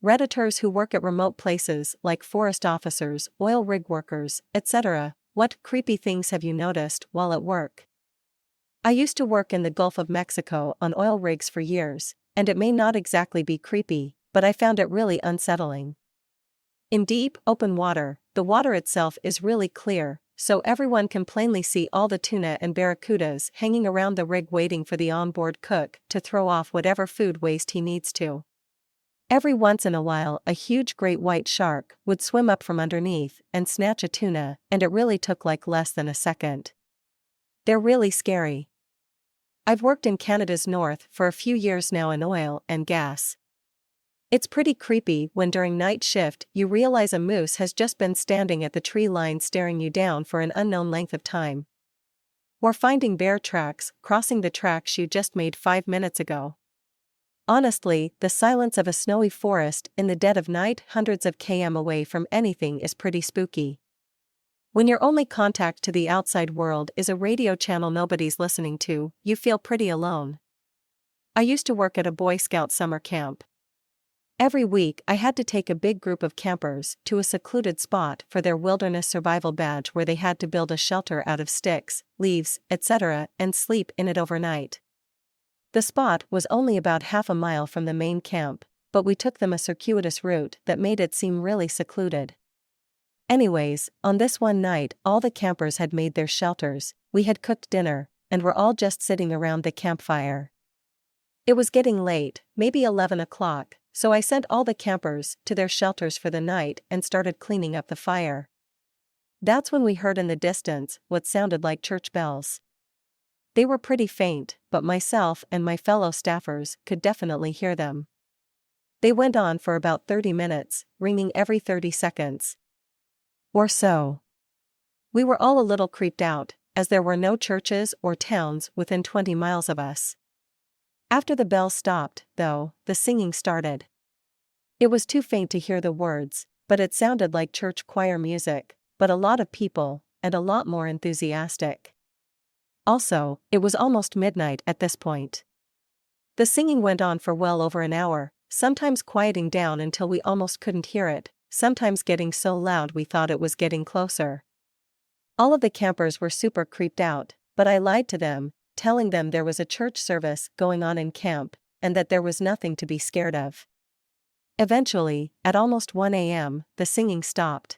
Redditors who work at remote places like forest officers, oil rig workers, etc. What creepy things have you noticed while at work? I used to work in the Gulf of Mexico on oil rigs for years, and it may not exactly be creepy, but I found it really unsettling. In deep, open water, the water itself is really clear, so everyone can plainly see all the tuna and barracudas hanging around the rig waiting for the onboard cook to throw off whatever food waste he needs to. Every once in a while, a huge great white shark would swim up from underneath and snatch a tuna, and it really took like less than a second. They're really scary. I've worked in Canada's north for a few years now in oil and gas. It's pretty creepy when during night shift you realize a moose has just been standing at the tree line staring you down for an unknown length of time. Or finding bear tracks crossing the tracks you just made 5 minutes ago. Honestly, the silence of a snowy forest in the dead of night hundreds of km away from anything is pretty spooky. When your only contact to the outside world is a radio channel nobody's listening to, you feel pretty alone. I used to work at a Boy Scout summer camp. Every week I had to take a big group of campers to a secluded spot for their wilderness survival badge where they had to build a shelter out of sticks, leaves, etc. and sleep in it overnight. The spot was only about half a mile from the main camp, but we took them a circuitous route that made it seem really secluded. Anyways, on this one night all the campers had made their shelters, we had cooked dinner, and were all just sitting around the campfire. It was getting late, maybe 11 o'clock, so I sent all the campers to their shelters for the night and started cleaning up the fire. That's when we heard in the distance what sounded like church bells. They were pretty faint, but myself and my fellow staffers could definitely hear them. They went on for about 30 minutes, ringing every 30 seconds. Or so. We were all a little creeped out, as there were no churches or towns within 20 miles of us. After the bells stopped, though, the singing started. It was too faint to hear the words, but it sounded like church choir music, but a lot of people, and a lot more enthusiastic. Also, it was almost midnight at this point. The singing went on for well over an hour, sometimes quieting down until we almost couldn't hear it, sometimes getting so loud we thought it was getting closer. All of the campers were super creeped out, but I lied to them, telling them there was a church service going on in camp, and that there was nothing to be scared of. Eventually, at almost 1 a.m., the singing stopped.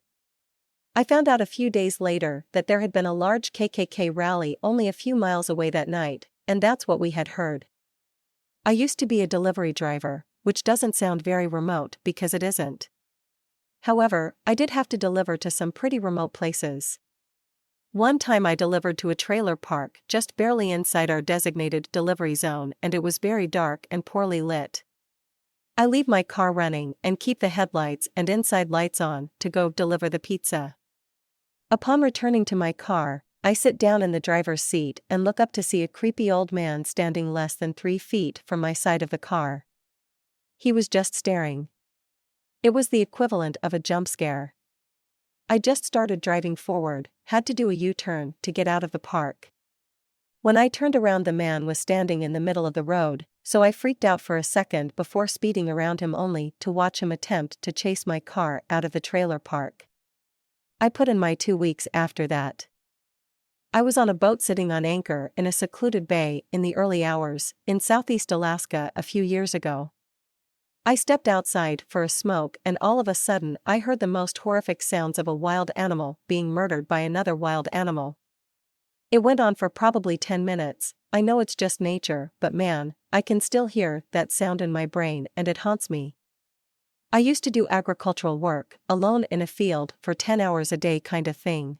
I found out a few days later that there had been a large KKK rally only a few miles away that night, and that's what we had heard. I used to be a delivery driver, which doesn't sound very remote because it isn't. However, I did have to deliver to some pretty remote places. One time I delivered to a trailer park just barely inside our designated delivery zone, and it was very dark and poorly lit. I leave my car running and keep the headlights and inside lights on to go deliver the pizza. Upon returning to my car, I sit down in the driver's seat and look up to see a creepy old man standing less than 3 feet from my side of the car. He was just staring. It was the equivalent of a jump scare. I just started driving forward, had to do a U-turn to get out of the park. When I turned around, the man was standing in the middle of the road, so I freaked out for a second before speeding around him only to watch him attempt to chase my car out of the trailer park. I put in my 2 weeks after that. I was on a boat sitting on anchor in a secluded bay in the early hours in Southeast Alaska a few years ago. I stepped outside for a smoke, and all of a sudden I heard the most horrific sounds of a wild animal being murdered by another wild animal. It went on for probably 10 minutes. I know it's just nature, but man, I can still hear that sound in my brain and it haunts me. I used to do agricultural work, alone in a field for 10 hours a day kind of thing.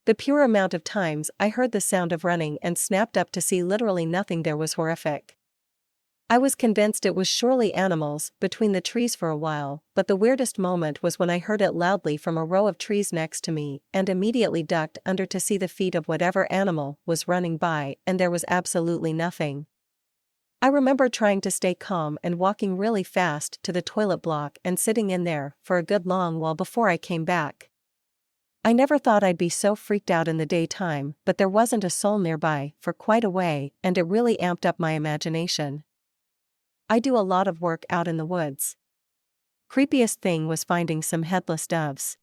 The pure amount of times I heard the sound of running and snapped up to see literally nothing there was horrific. I was convinced it was surely animals between the trees for a while, but the weirdest moment was when I heard it loudly from a row of trees next to me and immediately ducked under to see the feet of whatever animal was running by, and there was absolutely nothing. I remember trying to stay calm and walking really fast to the toilet block and sitting in there for a good long while before I came back. I never thought I'd be so freaked out in the daytime, but there wasn't a soul nearby for quite a way, and it really amped up my imagination. I do a lot of work out in the woods. Creepiest thing was finding some headless doves.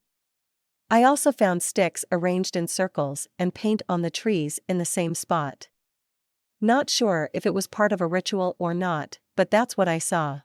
I also found sticks arranged in circles and paint on the trees in the same spot. Not sure if it was part of a ritual or not, but that's what I saw.